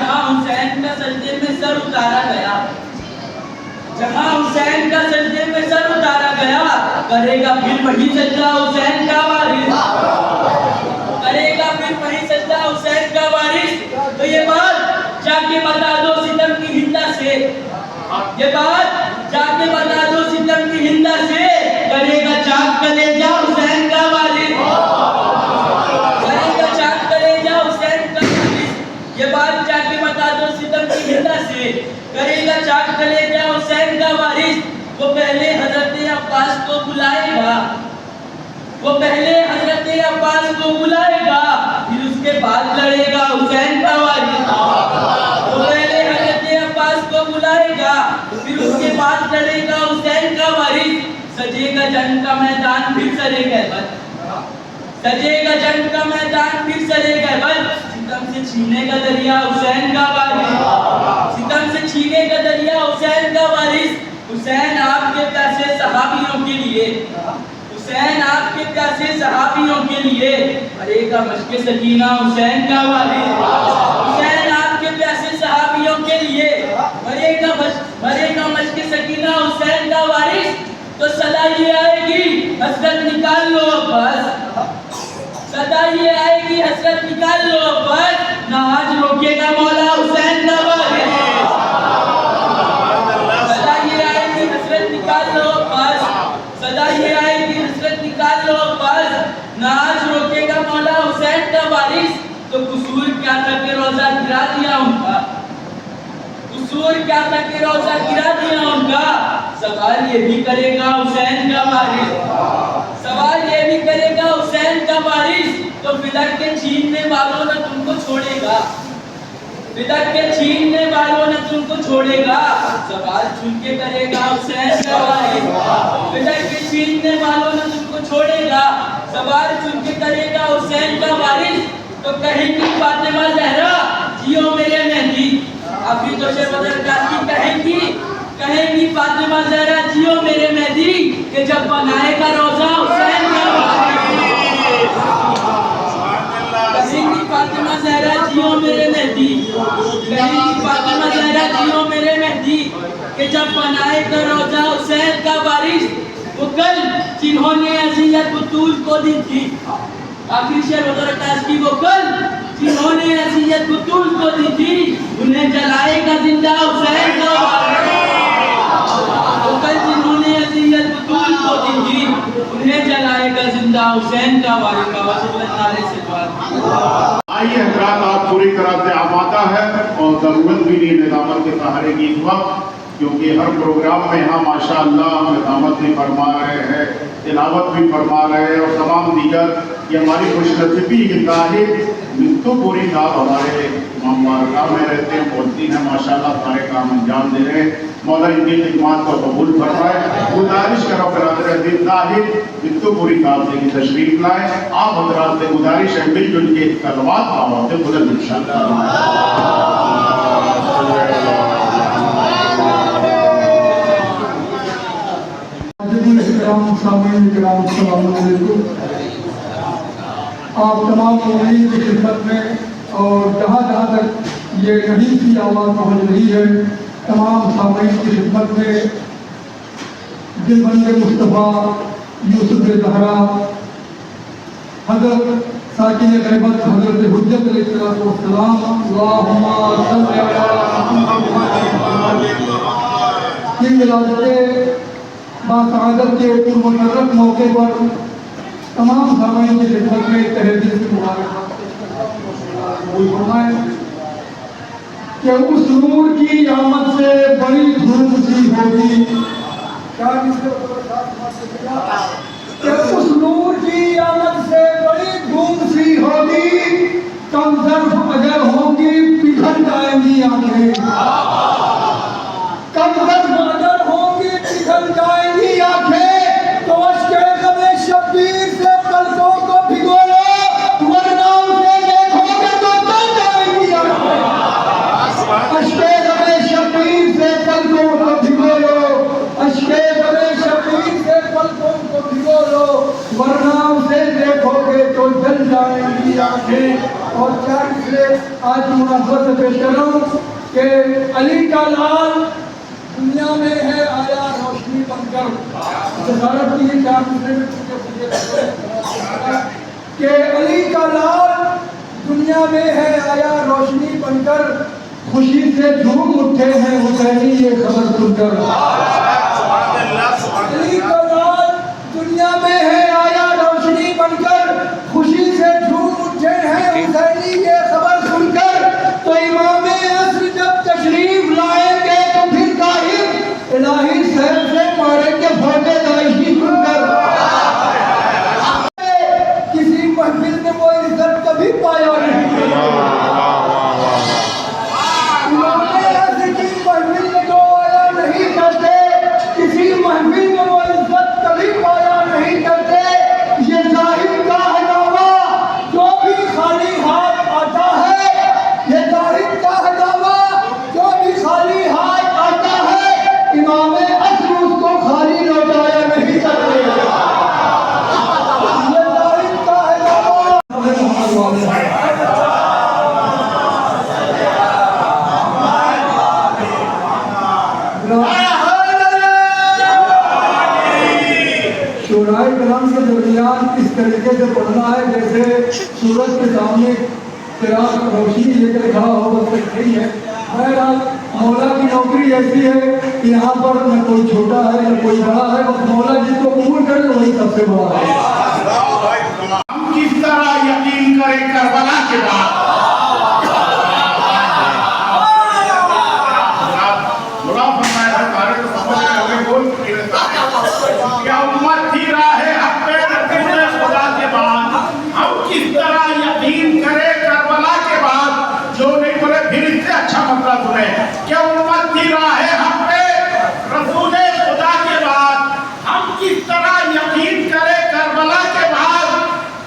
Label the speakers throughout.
Speaker 1: जहां हुसैन का सजदे में सर उतारा गया, जहां हुसैन का सजदे में सर उतारा गया, करेगा फिर वही सजदा हुसैन का वारिस, करेगा फिर वही सजदा हुसैन का वारिस। तो ये बात जाके बता दो सितम की हिंदा से, ये बात जाके बता दो सितम की हिंदा से, करेगा चाक कलेजा हुसैन का वारिस, करेगा चाक कलेजा हुसैन का वारिस। ये बात जाके बता दो सितम की हिंदा से, करेगा चाक कलेजा हुसैन का वारिस। वो पहले हजरत अब्बास को बुलाएगा, वो पहले हजरत अब्बास को बुलाएगा, फिर उसके बाद लड़ेगा हुसैन का वारिस। वो पहले हजरत अब्बास को बुलाएगा, फिर उसके बाद लड़ेगा हुसैन का वारिस। सजेगा जंग का मैदान फिर सरेगा बद, सजेगा जंग का मैदान फिर सरेगा बद। सितम से छीनेगा दरिया हुसैन का वारिस, सितम से छीनेगा दरिया हुसैन का वारिस। हुसैन आपके प्यासे सहाबियों के लिए, हुसैन आपके प्यासे सहाबियों के लिए मरेगा मश्क सकीना हुसैन का वारिस। हुसैन आपके प्यासे सहाबियों के लिए मरेगा मश्क सकीना हुसैन का वारिस। तो सदा ये आएगी हसरत निकाल लो बस, सदा ये आएगी हसरत निकाल लो बस, ना आज रोकेगा मौला हुसैन का वारिस। सदा ये आएगी हसरत निकाल लो बस, सदा ये आएगी हसरत निकाल लो बस, ना आज रोकेगा मौला हुसैन का वारिस। तो कसूर क्या था कि रोजा गिरा दिया उनका, कसूर क्या था कि रोजा गिरा दिया उनका। सवाल ये भी करेगा हुसैन का वारिस, सवाल ये भी करेगा हुसैन का वारिस। तो फिदक के छीनने वालों ने तुमको छोड़ेगा, फिदक के छीनने वालों ने तुमको छोड़ेगा, सवाल सुन के करेगा हुसैन का वारिस। फिदक के छीनने वालों ने तुमको छोड़ेगा, सवाल सुन के करेगा हुसैन का वारिस। तो कहेंगी फातिमा ज़हरा जियो मेरे मेहदी, अभी तो शेर बदर की कहेंगी, कहेंगी फातिमा ज़हरा जियो मेरे मेहदी, कि जब बनाएगा रोजा हुसैन का वारिस। कहेंगी फातिमा ज़हरा जियो मेरे मेहदी, कहेंगी फातिमा ज़हरा जियो मेरे मेहदी, कि जब बनाएगा रोजा हुसैन का वारिस। वो कल जिन्होंने अज़ियत बतूल को दी थी, आखिरी शेर बदर की, वो कल जिन्होंने अज़ियत बतूल को दी थी, उन्हें जलाएगा जिंदा हुसैन का वारिस। वो कल जिन्होंने अज़ियत बतूल को दी थी, उन्हें जलाएगा जिंदा हुसैन का वारिस।
Speaker 2: आइए हजरात, आप पूरी तरह से आमादा है और जरूरत भी नहीं निजामत के सहारे की इस वक्त, क्योंकि हर प्रोग्राम में यहाँ माशाअल्लाह निजामत भी फरमा रहे हैं, तिलावत भी फरमा रहे हैं और तमाम दीगर ये हमारी खुशनसीबी की जाहिर तो पूरी रात हमारे मामला में रहते हैं, बोलती हैं माशाअल्लाह, सारे काम अंजाम दे रहे हैं। मौला इनकी खिदमत को कबूल फरमाए। गुजारिश करो बरादर अज़ीज़ जाहिर तो पूरी काम से तशरीफ लाए। आप हजरात से गुजारिश है मिलजुल के कलमात आवाज़ से बुलंद इंशाअल्लाह।
Speaker 3: आप तमाम मोमिनीन की खिदमत में और जहाँ जहाँ तक ये नहीं की आवाज़ पहुँच रही है, तमाम सामीन की खिदमत में दिलबंद मुस्तफ़ा यूसुफ ज़हरा हज़रत साकिन ग़ैबत हज़रत हुज्जत अलैहिस्सलाम की विलादत बासआदत के पुरमशर्रफ मौके पर तमाम सामीन की खिदमत में तहे दिल से मुबारकबाद कि उस नूर की आमद से बड़ी धूम सी होगी, कि उस नूर की आमद से बड़ी धूम सी होगी, कम ज़र्फ़ अगर होंगी पिघल जाएंगी आंखें, कम ज़र्फ़ अगर होंगी पिघल जाएंगी आंखें। तो अश्के ग़मे शब्बीर से पलकों को भिगो लो, वरना उसे देखोगे तो जल जाएंगी आंखें। अश्के ग़मे शब्बीर से पलकों को भिगो लो, अश्के ग़मे शब्बीर से पलकों को भिगो लो, वरना उसे देखोगे तो जल जाएंगी आंखें। और क्या इसलिए आज मुनाफत से पेश कर रहा हूँ कि अली का लाल दुनिया में है आया रोशनी बनकर। जसारत की ये 4 मिनट कि अली का लाल दुनिया में है आया रोशनी बनकर, खुशी से झूम उठे हैं हुसैनी ये खबर सुनकर। अली का लाल दुनिया में है आया रोशनी बनकर, खुशी से झूम उठे हैं हुसैनी ये खबर सुनकर। तो इमाम असर जब तशरीफ लाएंगे तो फिर काहिर इलाही शहर से मारेंगे फौजे दाइशी सुनकर। किसी महफिल में वो इज्जत कभी पाया नहीं। महफिल में जो आया नहीं करते, किसी महफिल में वो इज्जत कभी पाया नहीं करते। ये जाहिर का है दावा जो भी खाली हाथ आता है, ये जाहिर का है दावा जो भी खाली हाथ आता है, इमाम असर उसको खाली लौटाया नहीं करते। ये जाहिर का है दावा। शोराए कलाम के दरमियान इस तरीके से पढ़ना है जैसे सूरज के सामने चिराग रोशनी लेकर खड़ा हो, बस नहीं है। बहरहाल मौला की नौकरी ऐसी है कि यहाँ पर न कोई छोटा है न कोई बड़ा है, बस मौला जिसको कबूल करे वही सबसे बड़ा है।
Speaker 2: हम किस तरह यकीन करें करबला के बाद क्या उम्मत थी राहे हक पे रसूल खुदा के बाद, हम किस तरह यकीन करें करबला के बाद। जो नहीं बोले फिर इससे अच्छा मतलब सुने। क्या उम्मत थी राहे हक पे रसूल खुदा के बाद, हम किस तरह यकीन करें करबला के बाद।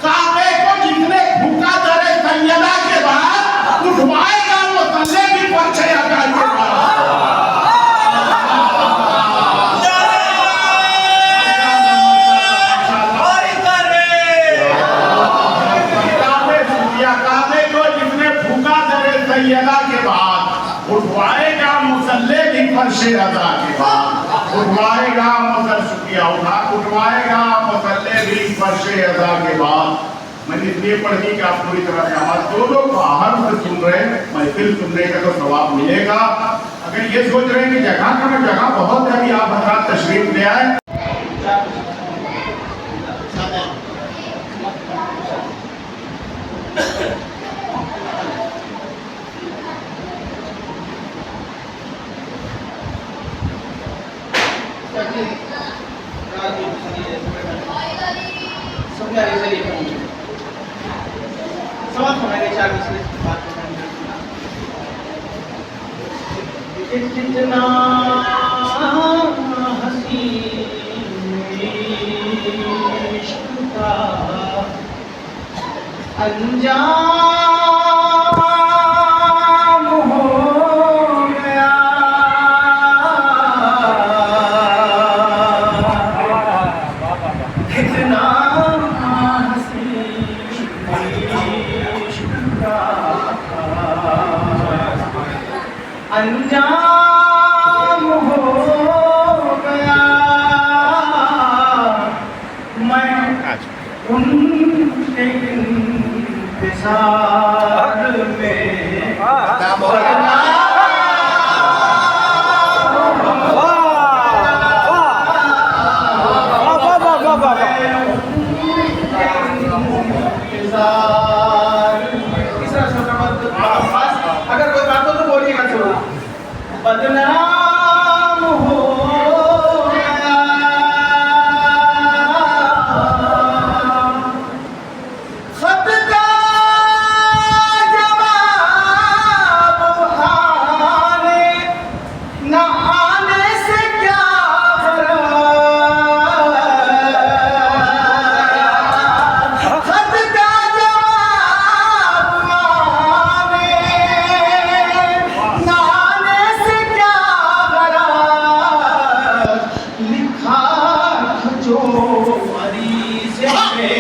Speaker 2: काबे को जितने भूखा दरे सैयदा के बाद, उठवाएगा वो तल्ले भी परछे अदा के बाद। सैयदा के बाद उठवाएगा मुसल्ले भी फर्शे अदा के बाद, उठवाएगा शुक्रिया उठवाएगा मुसल्ले भी फर्शे अदा के बाद। मैंने इसलिए पढ़ दी कि आप पूरी तरह से आवाज जो लोग बाहर से सुन रहे हैं महफिल सुनने का तो सवाब मिलेगा। अगर ये सोच रहे हैं कि जगह का जगह बहुत है, अभी आप हजरात तशरीफ ले आए।
Speaker 1: कितना हसीन इश्क का अंजाम हो गया। कितना हसीन इश्क का अंजाम हो गया। मैं उनके इंतजार में अगर कोई बात हो तो बोलिएगा। छोड़ो बदनाम हो गया। खत का जवाब आने न आने से क्या फर्क। खत का जवाब आने न आने से क्या फर्क। लिखा जो मरीज पे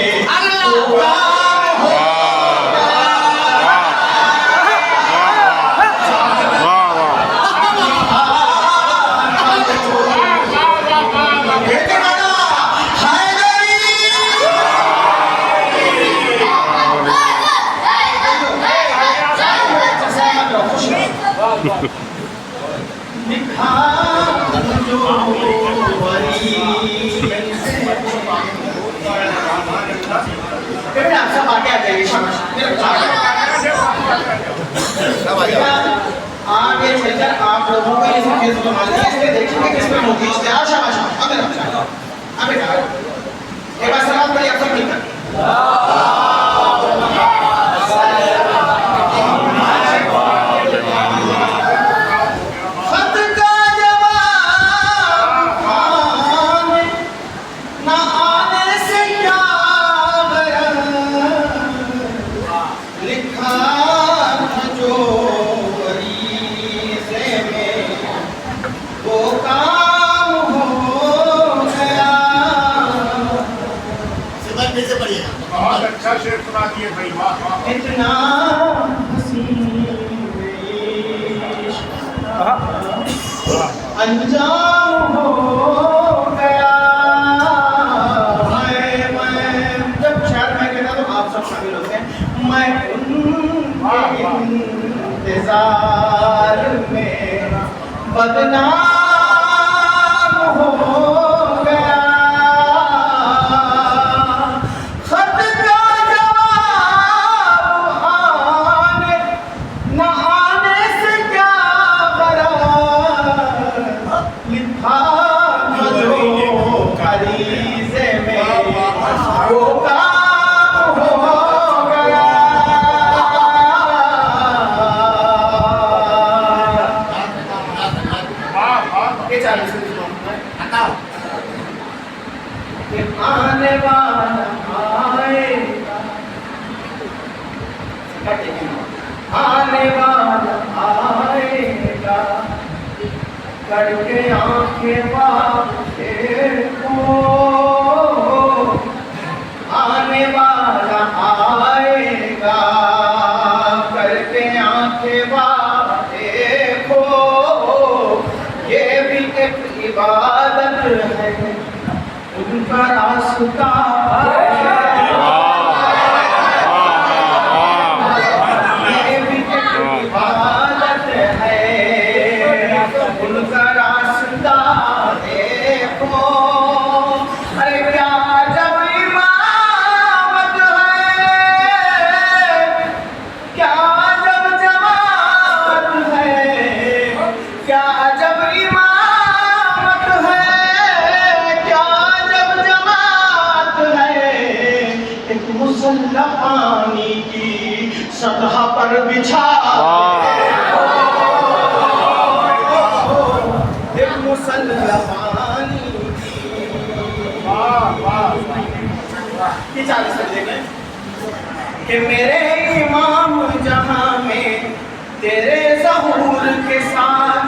Speaker 4: ये तो मान लिया इसलिए देखिए कि किसमें मुंह खींचते हैं। आशा आशा अब मेरा अब बेटा एक बार सलाम करिए आप सब मिलकर। खत का जवाब ना आने से क्या गरज, लिखा था जो अरीज़े में वो काम हो गया।
Speaker 2: बहुत अच्छा शेर सुना दिए भाई, वाह वाह।
Speaker 4: इतना हसीन इश्क अंजाम हो गया। मैं जब शायद मैं कहता तो आप सब शामिल होते हैं। मैं उनके इंतजार में बदनाम हो गया। खत का जवाब आने न आने से क्या गरज, लिखा था जो अरीज़े में वो काम हो गया। ये 40 हटाओ। कि आने वाला आएगा, आने वाला आएगा, करके आंखें देखो। आने वाला आएगा, करके आंखें देखो। ये भी एक इबादत है, उनका रास्ता ये भी एक इबादत है, उनका रास्ता देखो। अरे क्या जब इमामत है, क्या जब जमात है, क्या जब इमामत है, क्या जब जमात है। एक मुसल्ला पानी की सतह पर बिछा, एक मुसल्ला पानी की 40 तक देखें कि मेरे इमाम जहां में तेरे ज़हूर के साथ,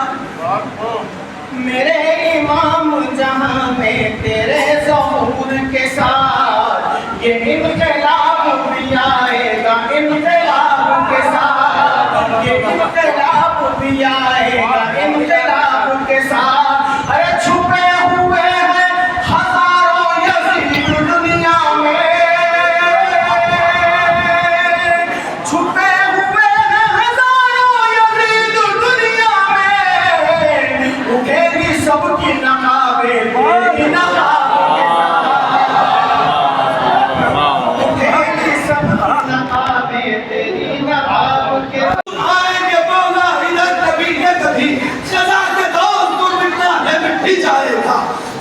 Speaker 4: मेरे इमाम जहां में तेरे ज़हूर के साथ, ये इनकलाब भी आएगा, इनकलाब के साथ, ये इनकलाब भी आएगा, इनकलाब के साथ। अरे छुपे हुए हैं हजारों यज़ीद दुनिया में, छुपे हुए हैं हजारों यज़ीद दुनिया में। उठेगी सबकी नकाबे तेरी नकाब के साथ, उठेगी सबकी नकाबे तेरी नकाब के साथ। आएंगे मौला इधर कभी न कभी, सजा के दौर को मिटना है मिट ही जाएगा,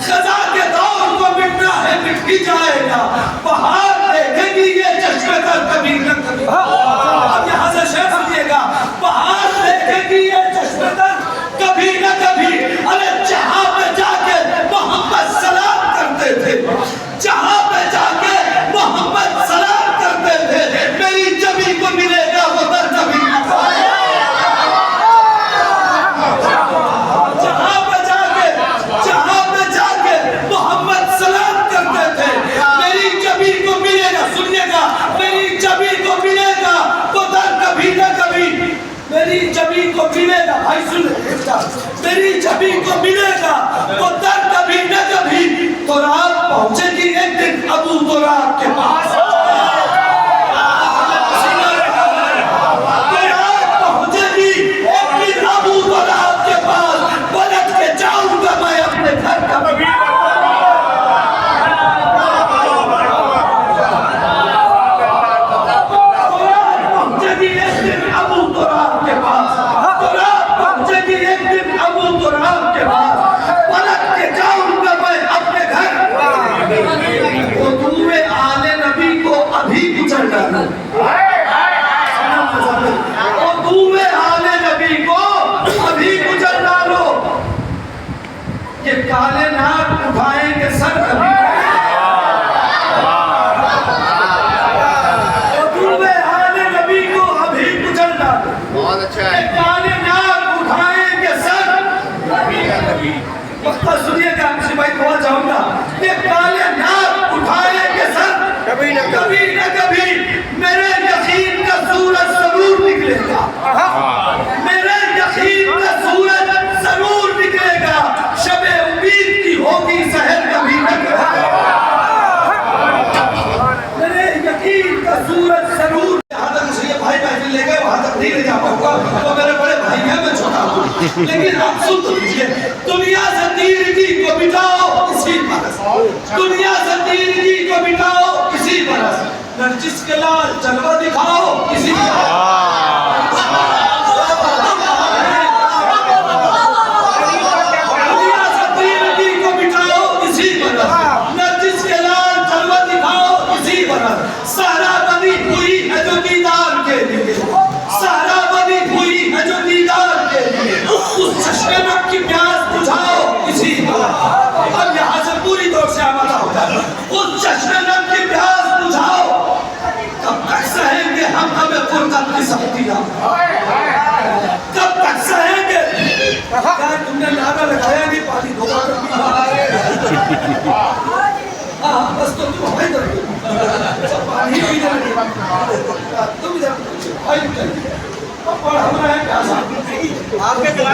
Speaker 4: सजा के दौर को मिटना है मिट ही जाएगा। बाहर देखेगी ये चश्मे तर कभी न कभी। अब यहाँ से शेर समझिएगा, बाहर देखेगी ये चश्मे तर कभी न कभी। अरे जहाँ पे जाके मोहम्मद सलाम करते थे, जहाँ पे जाके मोहम्मद सलाम करते थे, मेरी जबी को मिलेगा वो दर कभी न पाएगा। जहाँ पे जाके मोहम्मद सलाम करते थे, मेरी जबी को मिलेगा, सुनिएगा, मेरी जबी को मिलेगा वो दर कभी न कभी। मेरी जबी को मिलेगा, भाई सुन, मेरी जबी को मिलेगा वो दर कभी न कभी। तो रात पहुंचेगी एक दिन अबू दुराब के पास, तो रात पहुंचेगी एक दिन अबू दुराब के पास। पलट के जाऊंगा मैं अपने घर का पहुंचेगी एक दिन अबू दुराब के पास, तो रात पहुंचेगी एक दिन अबू दुराब कभी न कभी मेरे यकीन का सूरज जरूर निकलेगा, मेरे यकीन का सूरज जरूर निकलेगा, शबे उम्मीद की होगी सहर कभी न कभी, मेरे यकीन का सूरज जरूर। यहाँ तक मुझे भाई महफिल ले गए, वहां तक नहीं ले जा पाऊंगा, तो मेरे बड़े भाई हैं, मैं छोटा हूँ, लेकिन आप सुन तो लीजिए। दुनिया से तीरगी को मिटाओ इसी बरस, दुनिया से तीरगी को मिटाओ इसी बरस, नरजिस के लाल जलवा दिखाओ इसी दुनिया से तीरगी को मिटाओ इसी बरस, नरजिस के लाल जलवा दिखाओ इसी बरस। सारा बनी हुई है जो दीदार के लिए, सारा बनी हुई है जो दीदार के लिए, उस चश्मे में की प्यास बुझाओ इसी बरस। अब यहाँ से पूरी तौर से आमादा होता है, उस चश्मे में की प्यास बुझाओ। कब तक सहेंगे हम हमें फुर्सत की सख्तियाँ, कब तक सहेंगे? यार तुमने नारा लगाया नहीं, पानी धोखा कर दिया। हाँ बस तो तुम हमें दो, पानी भी नहीं, तुम इधर और हमारा है प्यासा।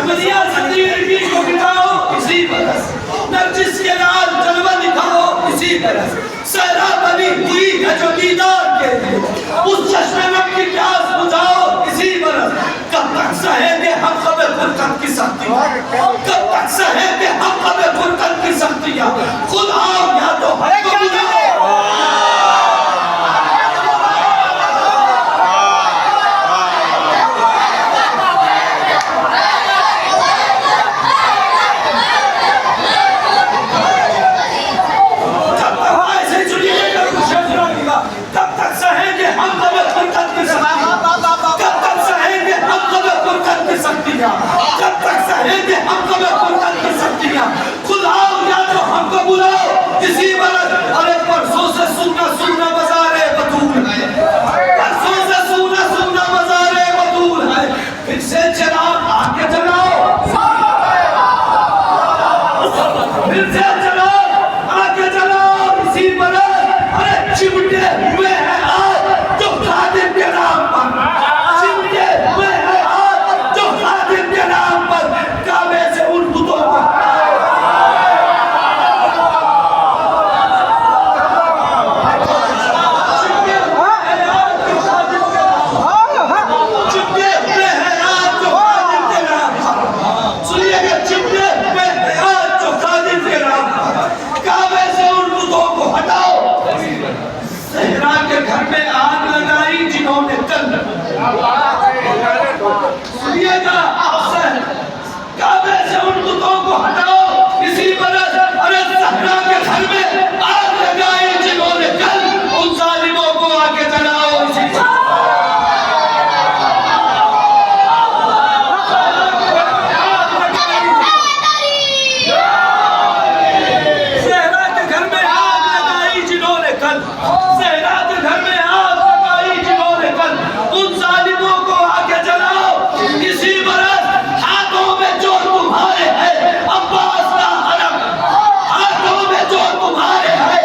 Speaker 4: दुनिया से तीरगी को मिटाओ इसी बरस, नरजिस के लाल जलवा दिखाओ इसी बरस। सहरा बनी हुई है जो दीदार के लिए, उस चश्मे में की प्यास बुझाओ इसी बरस। कब तक सहेंगे हम हमें फुर्सत की सख्तियाँ, कब तक सहेंगे हम हमें फुर्सत की सख्तियाँ। खुद आओ या तो हमको बुलाओ। कब तक सहेंगे हम कभी फुर्सत की सख्तियाँ। खुद आओ या तो हमको बुलाओ इसी बरस। अरे परसों से सुनना सुनना बाज़ारे बतूल है, परसों से सुनना सुनना बाज़ारे बतूल है, फिर से चराग आके जलाओ, फिर से चराग आके जलाओ इसी बरस। अरे चिमटे हुए हैं आज जो खादिम के नाम पर, चिमटे हुए हैं आज जो खादिम के नाम पर, काबे से उन बुतों को तुम्हारे हैं,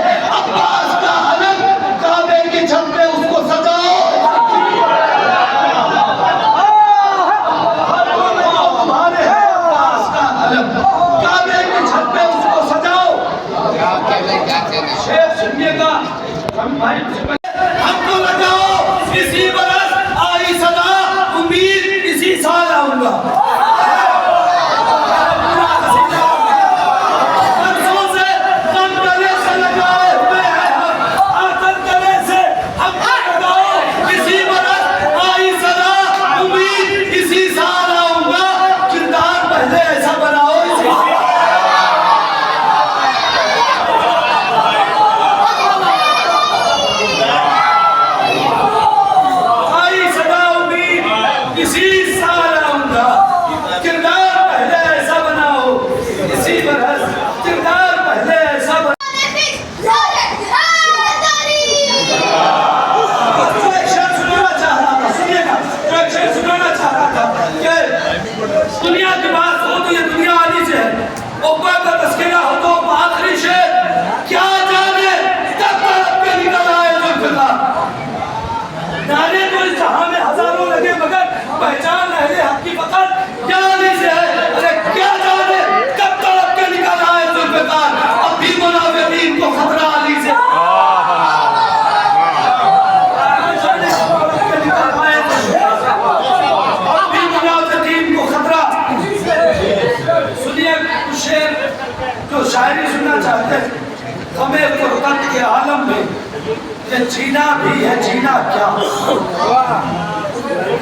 Speaker 4: ये जीना भी है जीना क्या।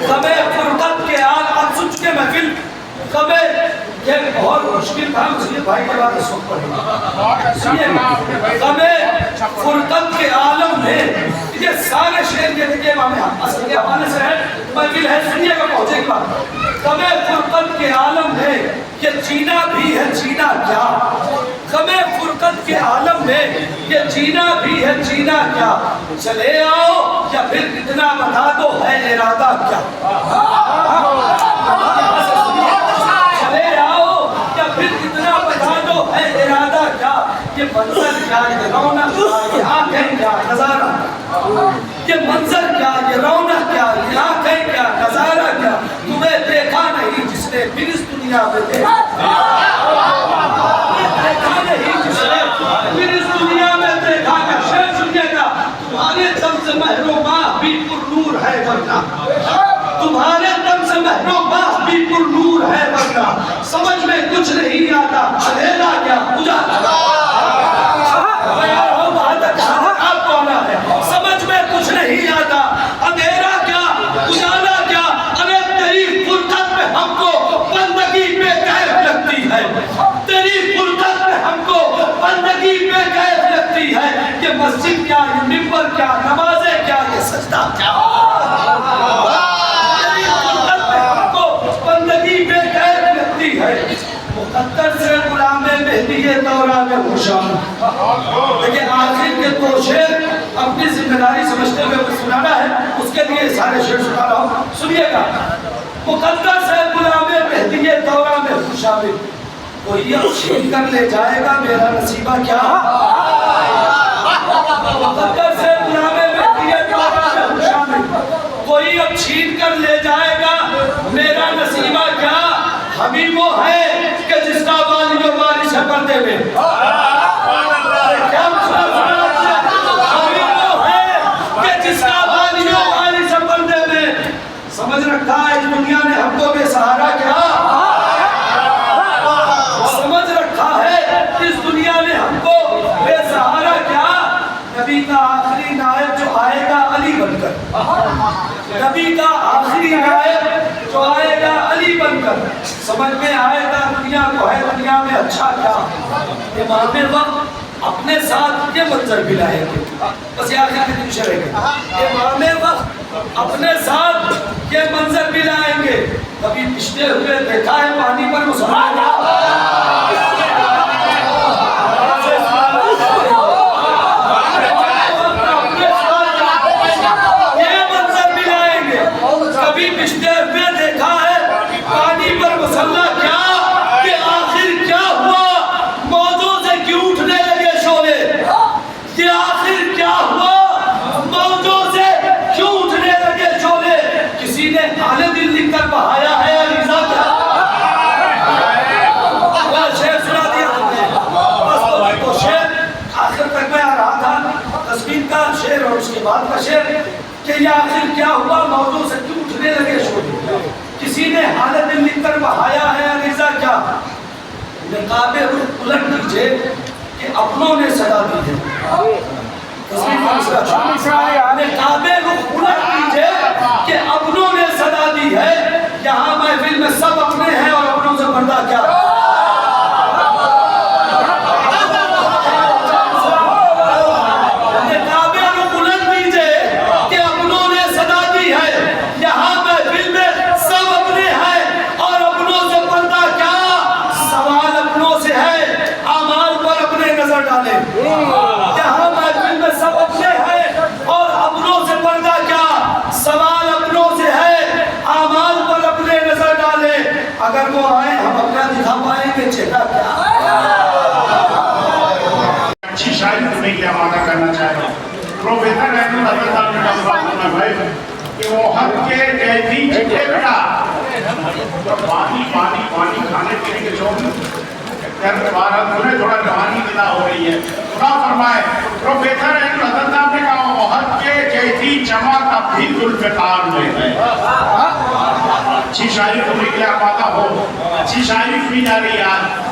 Speaker 4: कबे फुर्सत के आल आप सुन चुके महफिल कबे ये बहुत मुश्किल था मुझे भाई के बाद सुन पड़ेगा। कबे फुर्सत के आलम में ये सारे शेर ये देखिए असल के हवाले से है महफिल है सुनिएगा पहुंचे की बात। कबे फुर्सत के आलम में ये जीना भी है जीना क्या। कबे फुर्सत के आलम में ये जीना भी है जीना क्या। चले आओ या फिर इतना बता दो है इरादा क्या। चले आओ या फिर इतना बता दो है इरादा क्या। ये मंजर क्या ये रौनक क्या ये आंखें क्या नजारा। ये मंजर क्या ये रौनक क्या ये आंखें क्या नजारा क्या। तुम्हें देखा नहीं जिसने फिर इस दुनिया में देखा नहीं जिसने फिर इस दुनिया में देखा का शेर सुनिएगा। तुम्हारे दम से महरोबा भी पुरनूर है वरना। तुम्हारे दम से महरोबा भी पुरनूर है वरना। समझ में कुछ नहीं आता अंधेरा क्या उजाला। आप कौन है समझ में कुछ नहीं आता अंधेरा क्या उजाला क्या। अरे तेरी फुर्सत में हमको बंदगी पे कैफ लगती है। तेरी फुर्सत में हमको बंदगी पे कैफ लगती है। ये मस्जिद क्या ये मिंबर क्या नमाज़ें क्या ये सजदा क्या। तेरी फुर्सत में हमको बंदगी पे कैफ लगती है। मुकद्दर से गुलामे मेहदी दौरा में खुशाम। देखिए आखिर के दो शेर अपनी जिम्मेदारी समझते हुए सुनाना है उसके लिए सारे शेर सुना रहा हूँ सुनिएगा। मुकद्दर से गुलामे मेहदी दौरा में खुशाम। कोई अब छीन कर ले जाएगा मेरा नसीबा क्या। मुकद्दर से गुलामे मेहदी दौरा में खुशाम। कोई अब छीन कर ले जाएगा मेरा नसीबा क्या। हम ही वो है कि जिसका वालियो वारिस है पर्दे में। क्या हम ही वो है कि जिसका वालियो वारिस है पर्दे में। समझ रखा है इस दुनिया ने हमको बेसहारा क्या। समझ रखा है इस दुनिया ने हमको बेसहारा क्या। नबी का आखिरी नायब जो आएगा अली बनकर। नबी का आखिरी नायब जो आएगा अली बनकर। समझ में आएगा दुनिया को है दुनिया में अच्छा क्या। इमाम वक्त अपने साथ ये मंजर भी लाएंगे बस याद रखने के लिए रहेंगे। इमाम वक्त अपने साथ ये मंजर भी लाएंगे। कभी पिछले हुए देखा है पानी पर मुसलमान कभी पिछले हुए देखा है पानी पर मुसल्ला क्या। कि आखिर क्या हुआ मौजों से क्यों उठने लगे शोले। कि आखिर क्या हुआ मौजों से क्यों उठने लगे शोले। किसी ने हाले दिल लिखकर बहाया है अलीज़ा क्या। शेर सुना दिया बस तो शेर आखिर तक में आ रहा था तस्वीर का शेर और उसके बाद का शेर कि ये आखिर क्या हुआ मौजों से क्यों उठने लगे शोले। किसी ने हालत दिल लिखकर बहाया है अलीज़ा क्या। निकाबे रुख उलट दीजिए कि अपनों ने सदा दी है। निकाबे रुख उलट दीजिए कि अपनों ने सदा दी है। यहाँ महफिल में सब अपने हैं और अपनों से पर्दा क्या। यहाँ महफिल में सब अपने हैं और अपनों से पर्दा क्या। सवाल अपनों से है आमाल पर अपने नजर डाले। अगर वो आए हम अपना दिखा पाएंगे चेहरा क्या।
Speaker 2: अच्छी शायरी तुम्हें क्या वादा करना चाहिए। प्रोफेसर भाई कि वो हद के जैसी पानी पानी पानी खाने पीने के शौक थोड़ा जवानी पैदा हो रही है। खुदा फरमाए प्रोफेसर हजरत साहब ने कहा मोहद के जैसी चमक अब भी जुल्फ़िकार में है। अच्छी शायरी तुम्हें क्या वादा हो। अच्छी शायरी सुनी जा रही है।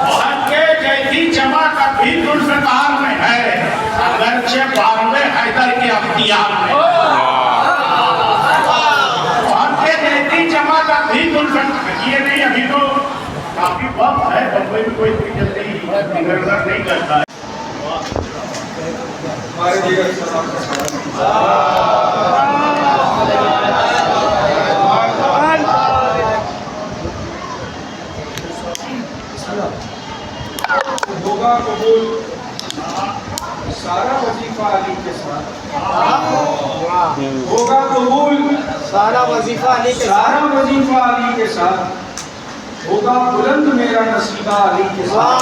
Speaker 2: मोहद के जैसी चमक अब अभी जुल्फ़िकार में है, अगरचे बारवे हैदर के अख्तियार में। और के देती जमात अभी जुल्फ़िकार, ये नहीं अभी तो काफी वक्त है, बम्बई में कोई जल्दी निर्णय नहीं करता है।
Speaker 3: हमारे जिगर सलाम के होगा कबूल सारा वजीफा अली के साथ, होगा कबूल
Speaker 4: सारा वजीफा अली के
Speaker 3: सारा वजीफा अली के साथ, होगा बुलंद मेरा नसीबा अली के साथ,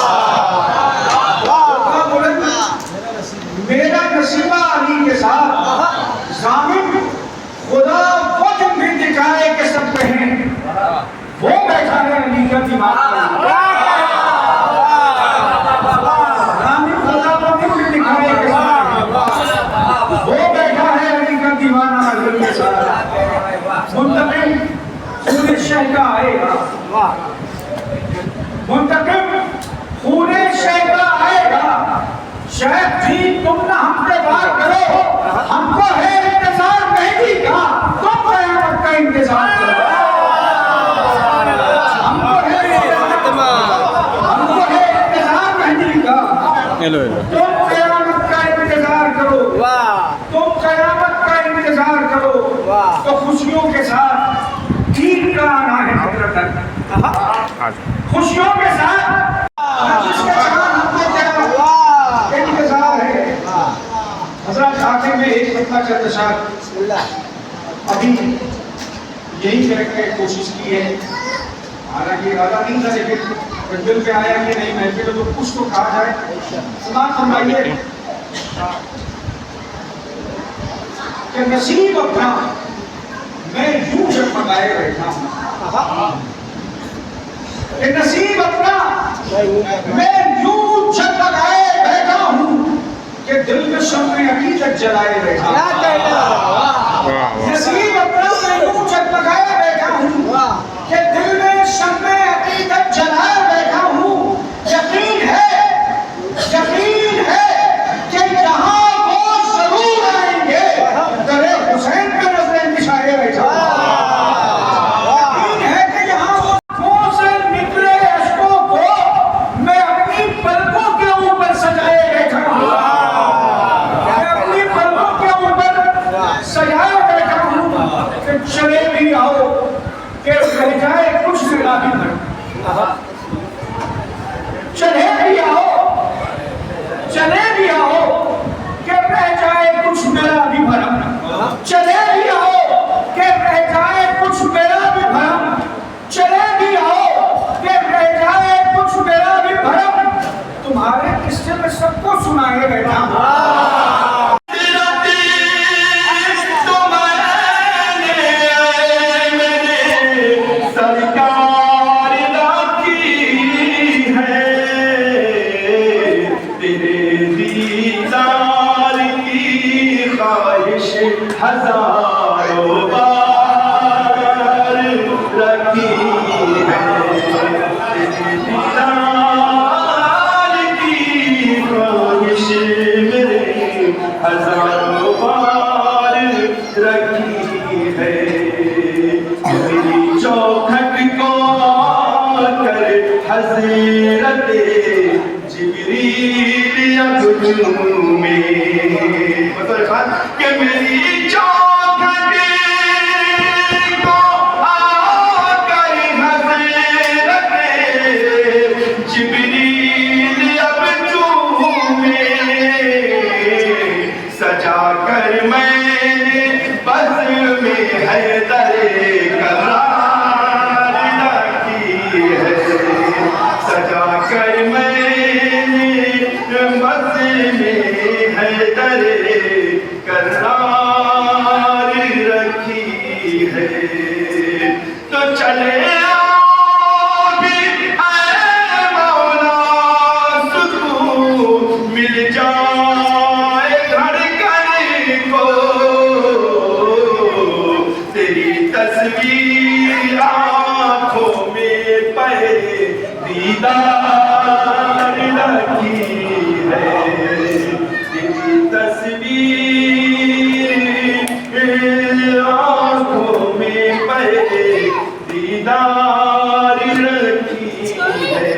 Speaker 3: होगा बुलंद मेरा नसीबा अली के साथ। जामिन खुदा वो जब भी दिखाए कि सब कहें वो बैठा है अली का दिमाग पर। जामिन खुदा वो जब भी दिखाए कि सब कहें वो बैठा है अली का दीवाना अली के साथ। मुंतकिम खूने शहदा आएगा, मुंतकिम खूने शहदा आएगा। शायद जी तुम ना हम पे बात करो, हमको है इंतजार मेहंदी का, तुम कयामत का इंतजार करो। हमको है इंतजार मेहंदी का, तुम कयामत का इंतजार करो, तुम कयामत का इंतजार करो। तो खुशियों के साथ ईद का आना है हजरत, खुशियों के साथ जिसके साथ हमको इंतजार है। हजरत आखिर में एक फतवा चंद शाह अभी यही करने की कोशिश की है, हालांकि इरादा नहीं था, लेकिन दिल पे आया कि नहीं महफिल तो कुछ तो कहा जाए। समाज फरमाइए कि नसीब अपना मैं यूं जगमगाए बैठा हूं, कि नसीब अपना मैं यूं जगमगाए बैठा हूं कि दिल में शम्मे अकीदत जलाए बैठा हूं। नसीब अपना मैं यूं जगमगाए बैठा हूं कि दिल में शम्मे अकीदत जलाए बैठा हूं। यकीन है कि जहां वो जरूर आएंगे, दरे हुसैन पे नजरें बिछाए बैठा हूं। यकीन है कि जहां वो आंखों से निकले अश्कों को मैं अपनी पलकों के ऊपर सजाए बैठा हूं, मैं अपनी पलकों के ऊपर सजाए बैठा हूं। कि चले भी आओ कि रह जाए कुछ मेरा भी भरम, चले भी आओ कि रह जाए कुछ मेरा भी भरम, चले भी आओ कि रह जाए कुछ मेरा भी भरम, चले भी आओ कि रह जाए कुछ मेरा भी भरम। तुम्हारे किस्से में सबको सुनाए बैठा हूं।
Speaker 4: हजारों बार रखी है दीदार की ख्वाहिश मेरे, हजारों बार रखी है। मेरी चौखट को कर हज़रत जिब्रील अब झूमे, कि मेरी चौखट को आकर हज़रत जिब्रील अब झूमे, सजा कर मैंने बज़ में हैदर करार रखी है, सजा कर मैंने बज़ में हैदर करार रखी है। तो चले भी मौला सुकून मिल जाए धड़कन को, तेरी तस्वीर आँखों में पे दीदार रखी आँखों में पे दीदार रखी है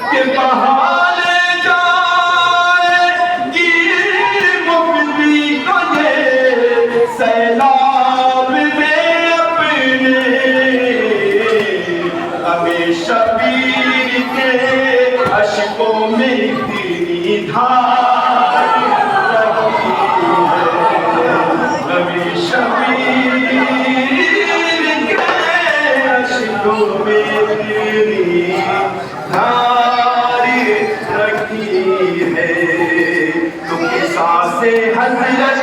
Speaker 4: के बहाने जाएगी मुक्ति को ये सैलाब में अपने हमें शबीर के अशकों में तेरी धार रखी है हमें शबीर के अशकों में तेरी धार रखी है तुमकी सांसें हजरत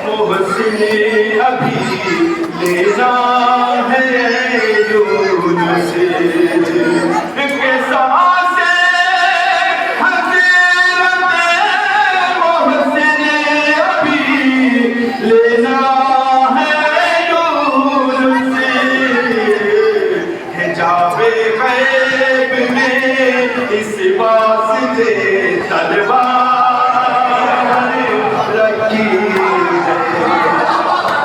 Speaker 4: मोहसिन अभी लेना है यूनुस के सांसें हजरत मोहसिन अभी लेना है यूनुस हिजाबे गैब में इस वास्ते तलवार रखी है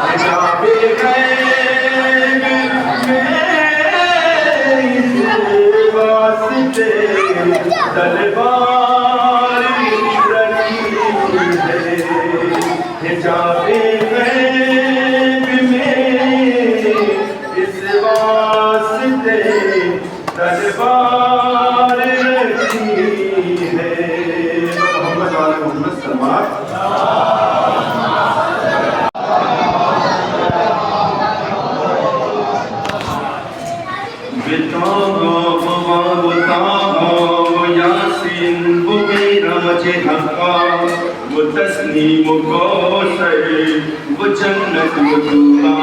Speaker 4: हिजाबे गैब में इस वास्ते तलवार रखी है हिजाबे गैब में इस वास्ते तलवार रखी है मोहम्मद वाले मोहम्मद सलमान यासीन वो मेरा मुझे हक़ा वो तस्नीम कौसर वो जन्नत वो दुआ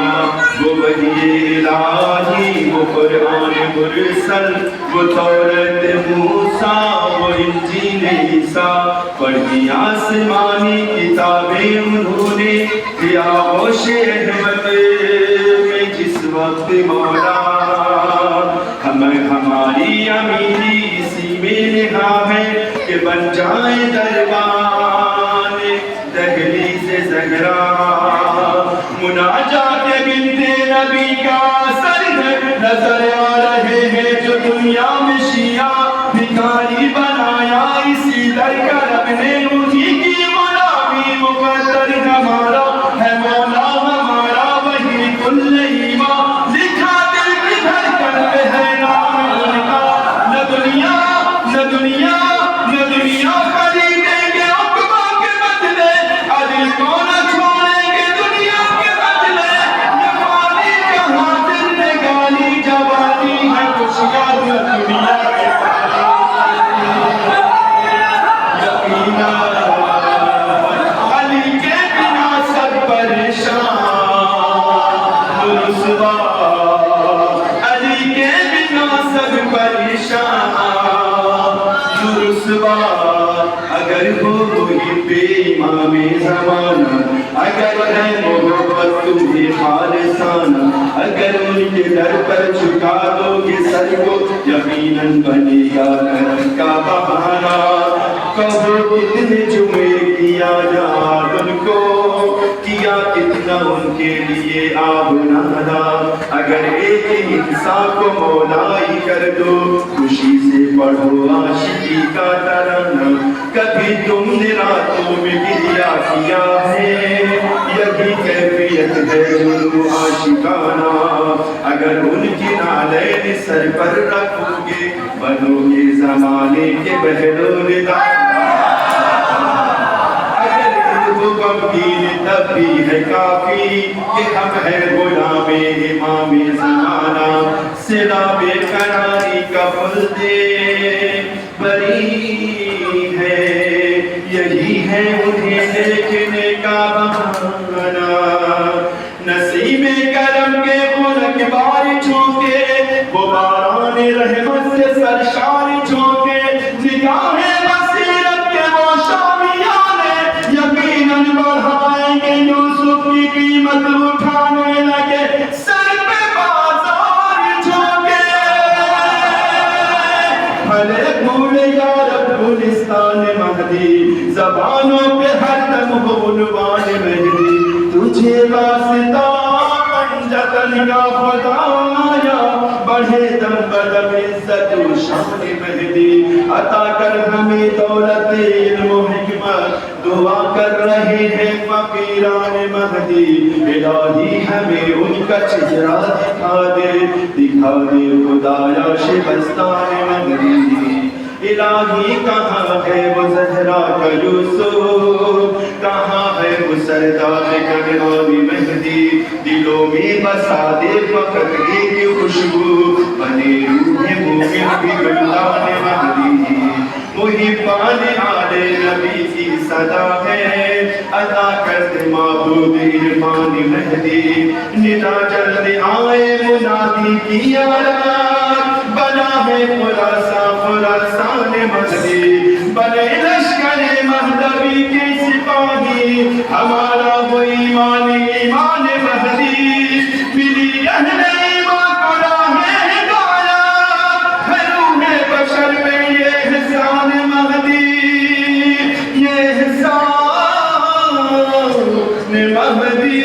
Speaker 4: वो वही इलाही वो कुरान मुरसल वो तौरात मूसा वो इंजील ईसा पढ़ी आसमानी किताबें उन्होंने किया होशे रहमत में जिस वक्त मौला हमारी अमीरी इसी में लिखा है कि बन जाए दरबान दहलीज़ ज़हरा मुनाजात बिन्ते नबी का सरहद नजर आ रहे हैं जो दुनिया में शिया भिखारी बनाया इसी दर का रब ने उन्हीं की गुलामी मुकद्दर हमारा है मौला हमारा वही कुल ईमान लिखा दिल की धड़कन पे है नाम उनका न दुनिया खरीदेंगे उक़बा के बदले अदिल को न छोड़ेंगे दुनिया के बदले ये पानी कहाँ जिंदगानी जवानी है कुछ याद न दुनिया के यकीना अली के बिना सब परेशान रुसवा अली के बिना सब परेशान रुसवा अगर हो वही बेईमाने ज़माना अगर है मोहब्बत तुम्हें खालिसाना अगर उनके दर पर झुका दोगे सर को यकीनन बनेगा करम का बहाना कहो कितने जुमे किया याद उनको किया कितना उनके लिए आबनादा अगर एक इंसान को मौलाई कर दो खुशी से पढ़ो आशिकी का तराना कभी तुमने रातों में गिरिया किया है यही कैफियत है जुनू आशिकाना अगर उनकी नालैन सर पर रखोगे बनोगे ज़माने के बहलों तब भी है काफी कि हम है गुलामे इमामे ज़माना सिला बेकरारी का फल दे बरी है यही है उन्हें देखने का बहाना नसीबे करम के मुल्क बारी झोंके वो बारान रहमत से सरशारी झोंके निगाहें बसीरत के वो शामियाने यकीनन बढ़ाएंगे यूसुफ की कीमत उठाने लगे सर पे बाजार झोंके भले भूले यार गुलिस्तान महदी जबानों पे हरदम हो उन्वान में
Speaker 5: ये वास्ता पंजतन का खुदाया बढ़े दम बदम इज्जत शान महदी अता कर हमें दौलत इल्म हिकमत दुआ कर रहे हैं फकीरान महदी इलाही हमें उनका चेहरा दिखा दे खुदाया शिबस्तान महदी इलाही कहाँ है वो ज़हरा का यूसुफ कहाँ है वो सरदार कमरानी मेहदी दिलों में बसा दे फकत एक खुशबू बने रूह मोमिन भी गुलदान महदी मुही पाने आले नबी की सदा है अदा कर दे माबूद इरफान महदी निदा जल्दी आए मुनादी की आवाज़ बना है खुरासान महदी बने लश्कर महदवी के सिपाही हमारा वो ईमान महदी मिली अहले ईमान को राहें हिदायत है रूह बशर में ये एहसान महदी ये एहसान महदी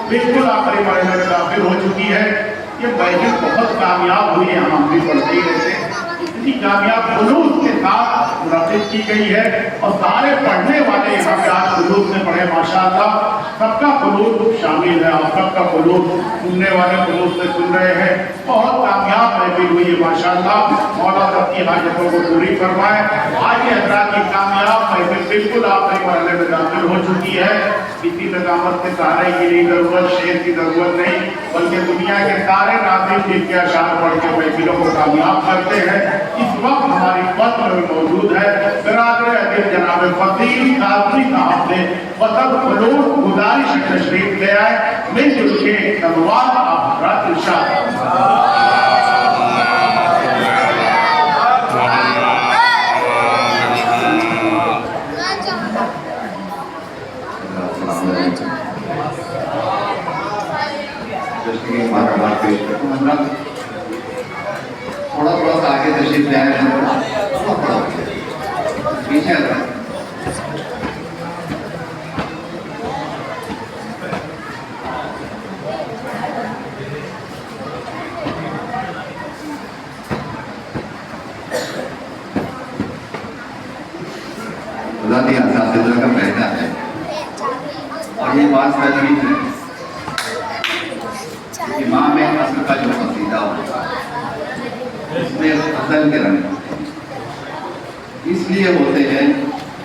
Speaker 2: बिल्कुल आखिरी मरहले में दाखिल हो चुकी है। ये महफिल बहुत कामयाब हुई है, हम भी पढ़ते ही रहते हैं। इतनी कामयाब जुलूस के साथ मुनक़िद की गई है और सारे पढ़ने वाले यहाँ पे आज जुलूस में पढ़े माशाअल्लाह। सबका जुलूस शामिल है और सबका जुलूस सुनने वाले जुलूस से सुन रहे हैं। बहुत कामयाब महफिल हुई है माशाअल्लाह। मौला सबकी हाजतों को पूरी फरमाए। आज ये हज़रात की कामयाब महफिल बिल्कुल आखिरी मरहले में दाखिल हो चुकी है। किसी नज़ामत के सहारे की नहीं जरूरत, शेर की जरूरत नहीं, बल्कि दुनिया के सारे नाज़िम जिनके अशार पढ़ के महफिलों को कामयाब करते हैं। इस वक्त हमारी पत्र में मौजूद है बिरादर अदीब जनाब फकीर काज़मी साहब से वतब खुलूस गुजारिश तशरीफ ले आए। मिलजुल के सलवात आप हज़रात इरशाद।
Speaker 6: थोड़ा थोड़ा सा आगे तशरीफ ले आए पीछे का कहना है और ये बात सच भी है। इमाम असर का जो कसीदा होता है उसमें फसल के रंग इसलिए होते हैं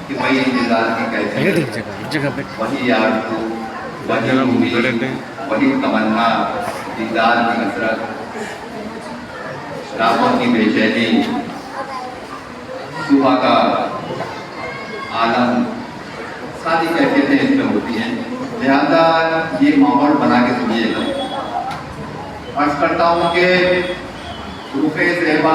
Speaker 6: कि भाई इंतजार की कैसे वही याद को वही उम्मीद वही तमन्ना दीदार की हसरत रातों की बेचैनी सुबह का आलम सारी कैफियतें इसमें होती हैं। लिहाजा ये माहौल बना के सुनिएगा। अर्ज करता हूँ कि रुखे ज़ेबा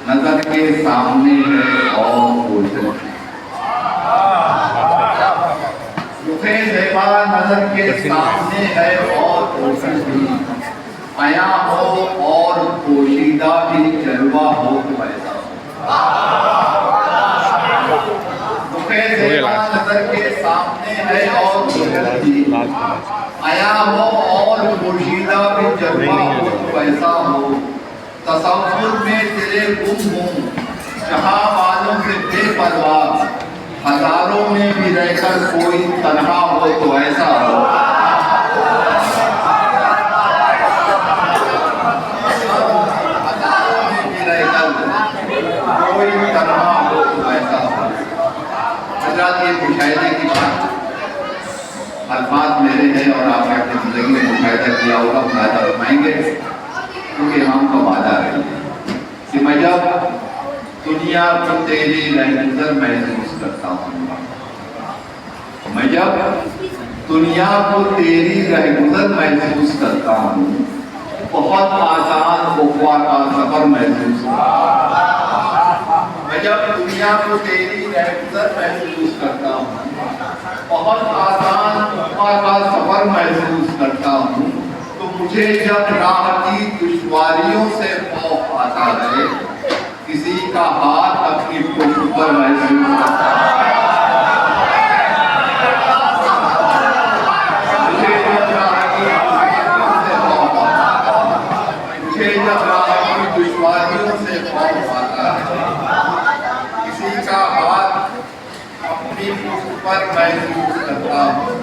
Speaker 6: नजर के सामने है और रोशन रुखे ज़ेबा नजर के सामने है और रोशन भी आया हो और पोशीदा भी जलवा हो तो ऐसा नजर के सामने है और आया हो और मुर्शिदा भी जलवा हो तो ऐसा हो तसव्वुर में तेरे गुम हूँ जहाँ वालों से बेपरवाह हजारों में भी रहकर कोई तन्हा हो तो ऐसा हो हजारों में भी रहकर कोई तन्हा हो तो ऐसा हो। ये मुशाहिदे की बात अल्फाज मेरे हैं और आपने अपनी जिंदगी में मुशाहिदा किया होगा, मुशाहिदा फरमाएंगे क्योंकि इमाम का वादा है कि मैं जब दुनिया को तेरी रहनुज़र महसूस करता हूँ, मैं जब दुनिया को तेरी रहगुजर महसूस करता हूँ, बहुत आसान उक़्वा का सफर महसूस करता हूँ। मैं जब दुनिया को तेरी रहगुजर महसूस करता हूँ, बहुत आसान उक़्वा का सफर महसूस करता हूँ, तो मुझे जब राह की दुश्वारियों से खौफ आता है, किसी का हाथ अपनी पुष्ट पर महसूस करता है। दुश्वारियों से खौफ आता है, किसी का हाथ अपनी पुष्ट पर महसूस करता हूँ,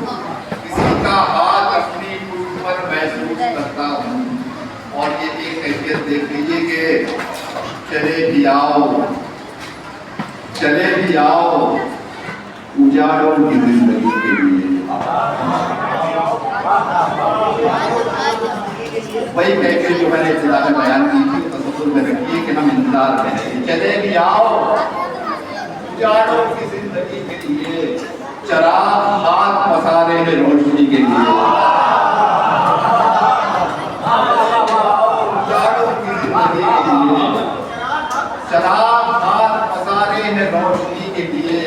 Speaker 6: किसी का हाथ अपनी पुष्ट पर महसूस करता हूँ। और ये एक कैफियत देख लीजिए कि चले भी आओ उजाड़ों की जिंदगी के लिए। वही कैफियत जो मैंने इब्तिदा में बयान की थी, तसव्वुर में रखिए कि हम इंतजार में हैं। चले भी आओ उजाड़ों की जिंदगी के लिए, चराग हाथ पसारे हैं रोशनी के लिए। उजाड़ों की जिंदगी के लिए, चराग हाथ पसारे हैं रोशनी के लिए,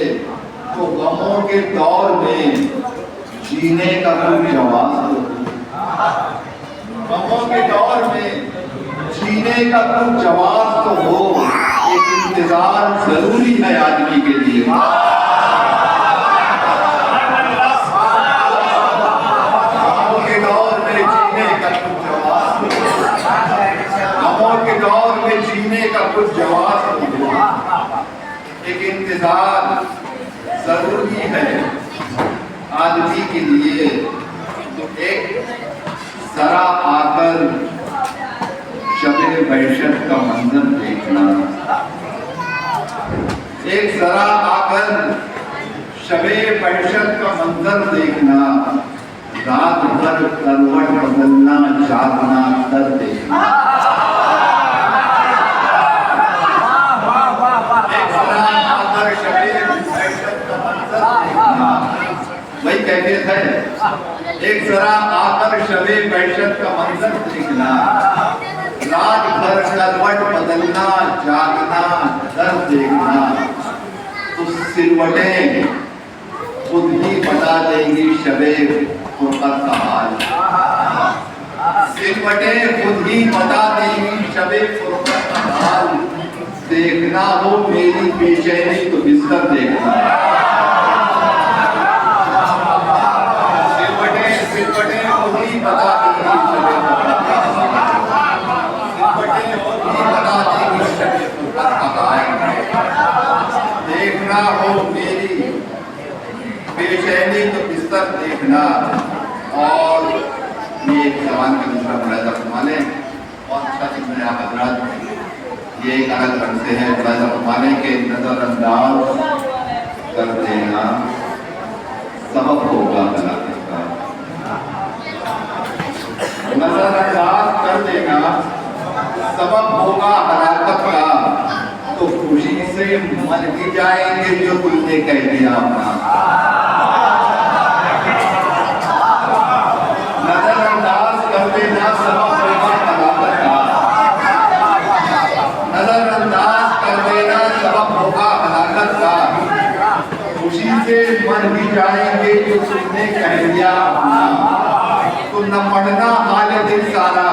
Speaker 6: तो गमों के दौर में जीने का कोई जवाब, गमों के दौर में जीने का कुछ जवाब तो हो, एक इंतजार जरूरी है आदमी के लिए। गमों के दौर में जीने का कुछ जवाब, गमों के दौर में जीने का कुछ जवाब तो हो, एक इंतजार जरूरी है आदमी के लिए। तो एक जरा आकर शबे वहशत का मंजर देखना, एक जरा आकर शबे वहशत का मंजर देखना, रात भर करवट बदलना जागना कर देखना। एक जरा आकर शबे वहशत का मंजर देखना, वही कैफियत है। एक जरा आकर शबे वहशत का मंजर देखना, रात भर करवट बदलना जागना दर देखना, तो सिलवटें खुद ही बता देंगी शबे फुरकत का हाल। सिलवटें खुद ही बता देंगी शबे फुरकत का हाल। देखना हो मेरी बेचैनी तो बिस्तर देखना। सिलवटें खुद ही बता देंगी शबे फुरकत का हाल। देखना हो मेरी बेचैनी तो बिस्तर देखना। और ये एक जवान का दूसरा मुलाजा फरमाने, और अच्छा मेरे हजरात, ये एक अलग रंग से है मुलाजा फरमाने के नजरअंदाज कर देना सबब होगा हलाकत का। नजरअंदाज कर देना सबब होगा हलाकत का, तो खुशी से मर भी जाएंगे जो तुमने कह दिया अपना। नजरअंदाज कर देना सबब होगा हलाकत का, नजरअंदाज कर देना सबब होगा हलाकत का, खुशी से मर भी जाएंगे जो तुमने कह दिया अपना। तो न पढ़ना हाल दिल सारा,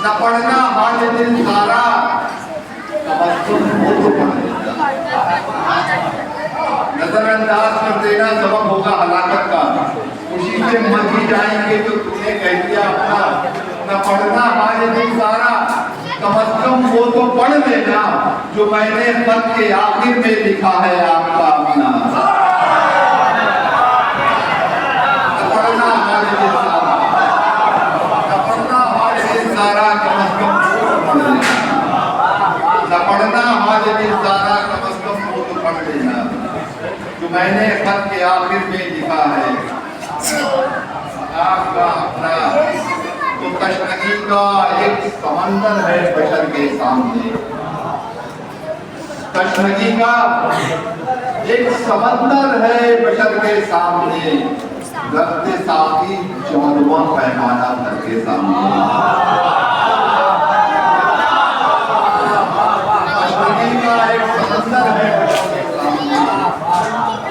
Speaker 6: न पढ़ना हाल दिल सारा, नजरअंदाज कर देना सबब होगा हलाकत का, खुशी से मर ही जाएंगे तो तूने कह दिया अपना। न पढ़ना हाल दिल सारा, कम अज कम वो तो पढ़ लेना जो मैंने खत के आखिर में लिखा है आपका अपना। न पढ़ना हाल दिल सारा, न पढ़ना हाल दिल सारा, कम अज कम वो तो पढ़ लेना। न पढ़ना हाल दिल सारा, कम अज कम वो तो पढ़ लेना जो मैंने खत के आखिर में लिखा है आपका अपना। तो तशनगी का एक समंदर है बशर के सामने, तशनगी का एक समंदर है बशर के सामने, रखते साथी 14वां पैमाना घर के सामने। अश्विनी का एक समंदर है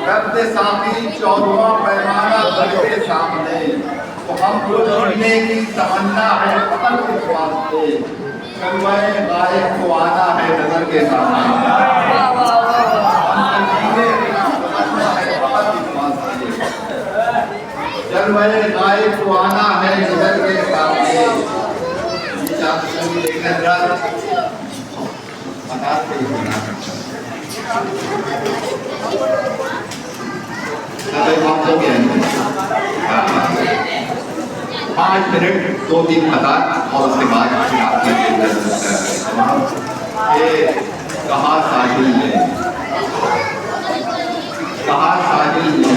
Speaker 6: रखते साथी 14वां पैमाना घर के सामने। तो हमको जुड़ने की तमन्ना है पकड़ के वास्ते, कलवाए गायक को आना है नजर के सामने। जलवाए गायक को आना है नजर के सामने। पाँच मिनट 2-3 कतार और उसके बाद कहा साहिल ने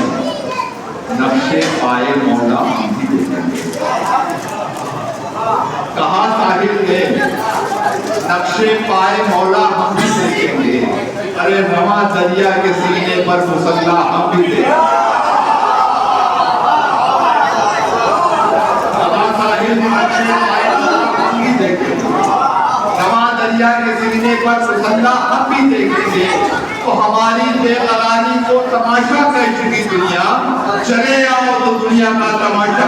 Speaker 6: नक्शे पाए मौला हम भी देखेंगे। कहा साहिल ने नक्शे पाए मौला हम भी देखेंगे। अरे रवा दरिया के सीने पर मुसल्ला हम भी देखेंगे। दरिया के सीने पर मुसल्ला हम भी देखेंगे। तो हमारी बेकरारी को तमाशा कह चुकी दुनिया, चले आओ तो दुनिया का तमाशा।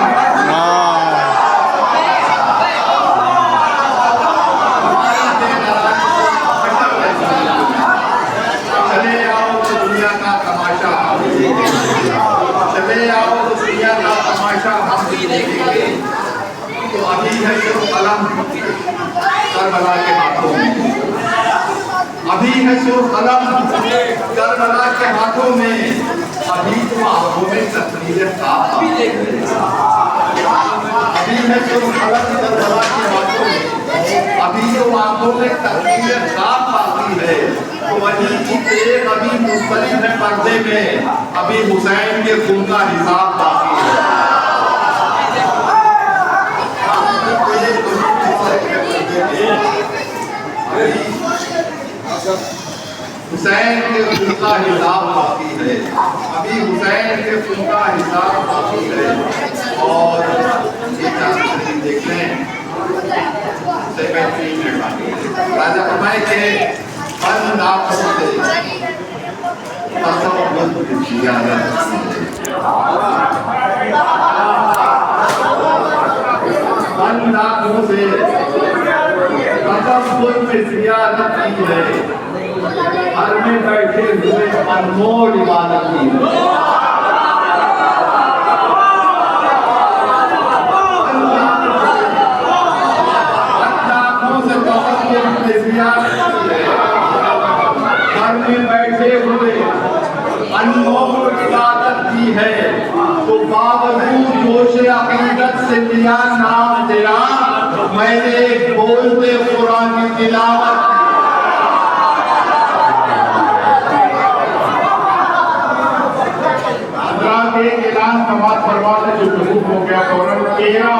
Speaker 6: चले आओ तो दुनिया का तमाशा हम भी देखेंगे। चले आओ तो दुनिया का तमाशा हम भी देखेंगे। तो अभी है जो कलम करबला के हाथों में, अभी है सुर कलम करबला के हाथों में। अभी तो आंखों में तस्वीरें साफ अभी है सुर कलम करबला के हाथों में। अभी तो आंखों में तस्वीरें साफ बाकी है। तो वही की तेज अभी मुस्तलिफ है पर्दे में। अभी हुसैन के खून का हिसाब बाकी है। हुसैन के खून का हिसाब बाकी है। अभी हुसैन के खून का हिसाब बाकी है। और ये देख लें राजा फरमाए के बंद आंखों से बंद आंखों से जियादत की है। घर में बैठे हुए अनमोल इबादत की है। घर में बैठे हुए अनमोल इबादत की है। तो बावजूद जोश अकीदत से लिया नाम तेरा, मैंने बोलते कुरान की तिलावत।
Speaker 2: के ऐलान समाज फरमाने जो शुरू हो गया फौरन 13